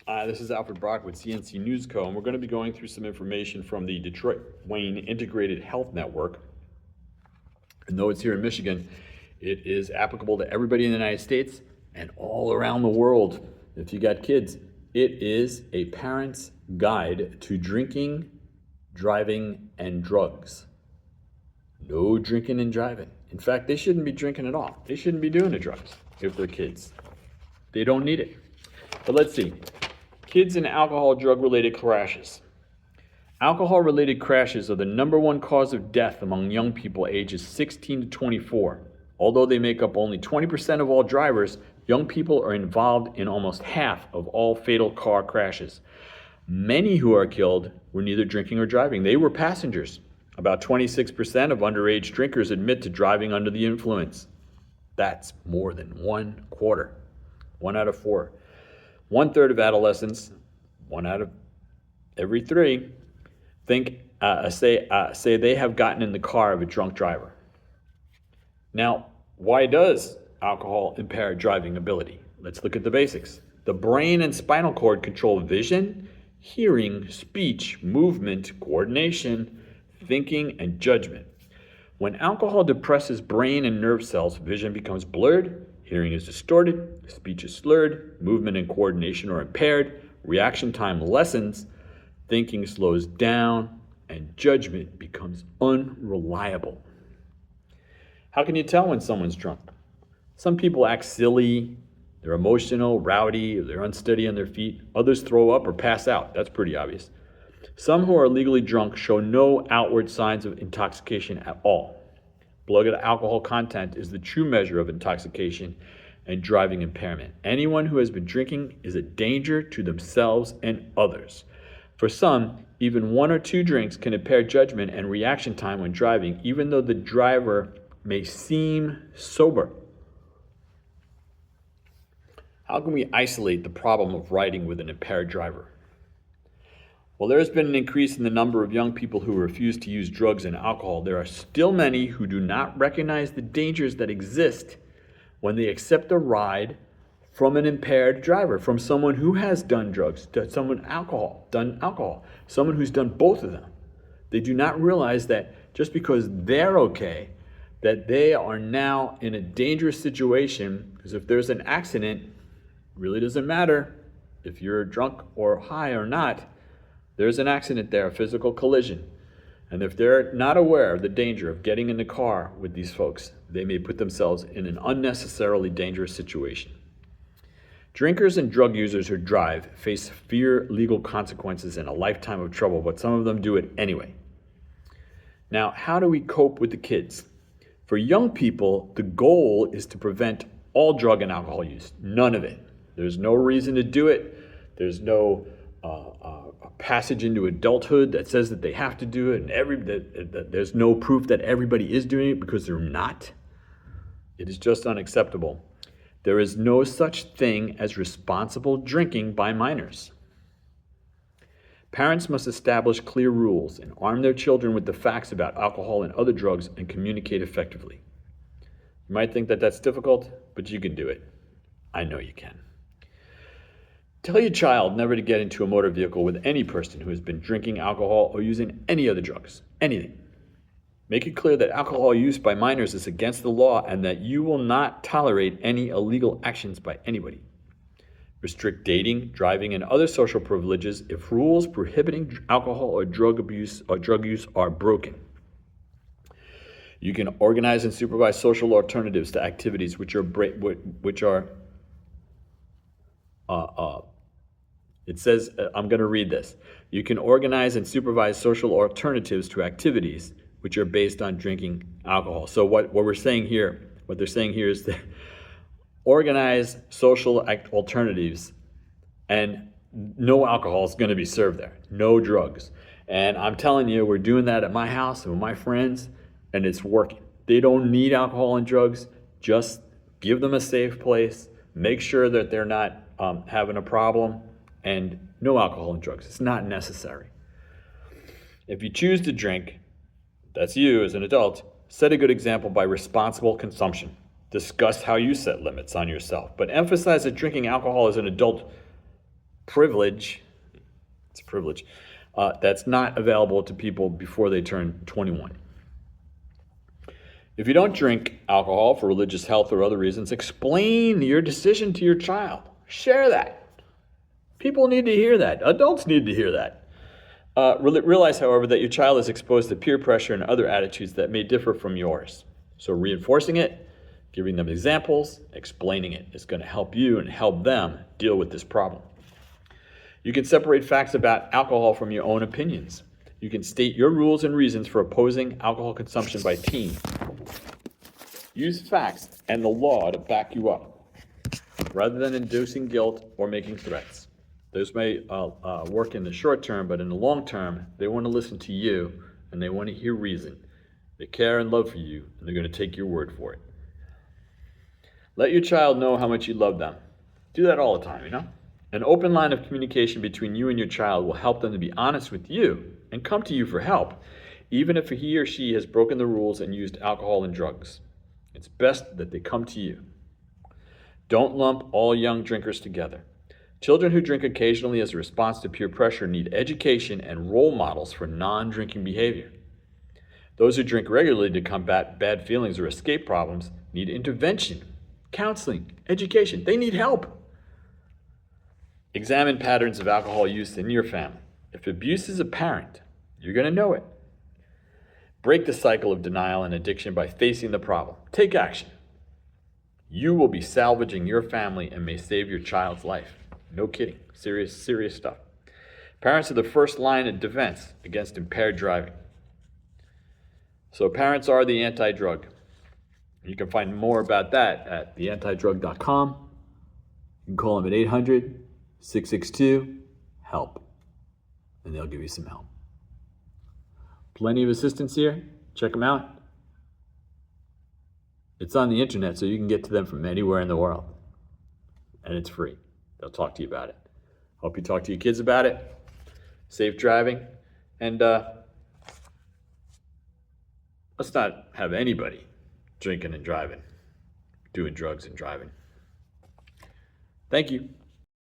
This is Alfred Brock with CNC News Co., and we're going to be going through some information from the Detroit-Wayne Integrated Health Network. And though it's here in Michigan, it is applicable to everybody in the United States and all around the world. If you got kids, it is a parent's guide to drinking, driving, and drugs. No drinking and driving. In fact, they shouldn't be drinking at all. They shouldn't be doing the drugs if they're kids. They don't need it. But let's see. Kids and alcohol drug-related crashes. Alcohol-related crashes are the #1 cause of death among young people ages 16 to 24. Although they make up only 20% of all drivers, young people are involved in almost half of all fatal car crashes. Many who are killed were neither drinking or driving. They were passengers. About 26% of underage drinkers admit to driving under the influence. That's more than 1/4. 1 out of 4. 1/3 of adolescents, 1 out of every 3, say they have gotten in the car of a drunk driver. Now, why does alcohol impair driving ability? Let's look at the basics. The brain and spinal cord control vision, hearing, speech, movement, coordination, thinking, and judgment. When alcohol depresses brain and nerve cells, vision becomes blurred, hearing is distorted, speech is slurred, movement and coordination are impaired, reaction time lessens, thinking slows down, and judgment becomes unreliable. How can you tell when someone's drunk? Some people act silly, they're emotional, rowdy, they're unsteady on their feet. Others throw up or pass out. That's pretty obvious. Some who are legally drunk show no outward signs of intoxication at all. Blood alcohol content is the true measure of intoxication and driving impairment. Anyone who has been drinking is a danger to themselves and others. For some, even 1 or 2 drinks can impair judgment and reaction time when driving, even though the driver may seem sober. How can we isolate the problem of riding with an impaired driver? While there has been an increase in the number of young people who refuse to use drugs and alcohol, there are still many who do not recognize the dangers that exist when they accept a ride from an impaired driver, from someone who has done drugs, to someone done alcohol, someone who's done both of them. They do not realize that just because they're okay, that they are now in a dangerous situation, because if there's an accident, it really doesn't matter if you're drunk or high or not. There's an accident there, a physical collision. And if they're not aware of the danger of getting in the car with these folks, they may put themselves in an unnecessarily dangerous situation. Drinkers and drug users who drive face severe legal consequences and a lifetime of trouble, but some of them do it anyway. Now, how do we cope with the kids? For young people, the goal is to prevent all drug and alcohol use. None of it. There's no reason to do it. There's no passage into adulthood that says that they have to do it, and there's no proof that everybody is doing it, because they're not. It is just unacceptable. There is no such thing as responsible drinking by minors. Parents must establish clear rules and arm their children with the facts about alcohol and other drugs and communicate effectively. You might think that that's difficult, but you can do it. I know you can. Tell your child never to get into a motor vehicle with any person who has been drinking alcohol or using any other drugs, anything. Make it clear that alcohol use by minors is against the law and that you will not tolerate any illegal actions by anybody. Restrict dating, driving, and other social privileges if rules prohibiting alcohol or drug abuse or drug use are broken. You can organize and supervise social alternatives to activities it says, I'm going to read this. You can organize and supervise social alternatives to activities which are based on drinking alcohol. So what they're saying here is that organize social alternatives, and no alcohol is going to be served there, no drugs. And I'm telling you, we're doing that at my house and with my friends, and it's working. They don't need alcohol and drugs. Just give them a safe place. Make sure that they're not having a problem, and no alcohol and drugs. It's not necessary. If you choose to drink, that's you as an adult, set a good example by responsible consumption. Discuss how you set limits on yourself, but emphasize that drinking alcohol as an adult privilege, it's a privilege, that's not available to people before they turn 21. If you don't drink alcohol for religious, health, or other reasons, explain your decision to your child. Share that. People need to hear that. Adults need to hear that. Realize, however, that your child is exposed to peer pressure and other attitudes that may differ from yours. So reinforcing it, giving them examples, explaining it is going to help you and help them deal with this problem. You can separate facts about alcohol from your own opinions. You can state your rules and reasons for opposing alcohol consumption by teens. Use facts and the law to back you up, rather than inducing guilt or making threats. Those may work in the short term, but in the long term, they want to listen to you and they want to hear reason. They care and love for you, and they're going to take your word for it. Let your child know how much you love them. Do that all the time, you know? An open line of communication between you and your child will help them to be honest with you and come to you for help, even if he or she has broken the rules and used alcohol and drugs. It's best that they come to you. Don't lump all young drinkers together. Children who drink occasionally as a response to peer pressure need education and role models for non-drinking behavior. Those who drink regularly to combat bad feelings or escape problems need intervention, counseling, education. They need help. Examine patterns of alcohol use in your family. If abuse is apparent, you're going to know it. Break the cycle of denial and addiction by facing the problem. Take action. You will be salvaging your family and may save your child's life. No kidding. Serious stuff. Parents are the first line of defense against impaired driving. So parents are the anti-drug. You can find more about that at theantidrug.com. You can call them at 800-662-HELP, and they'll give you some help. Plenty of assistance here. Check them out. It's on the internet, so you can get to them from anywhere in the world. And it's free. They'll talk to you about it. Hope you talk to your kids about it. Safe driving. And let's not have anybody drinking and driving, doing drugs and driving. Thank you.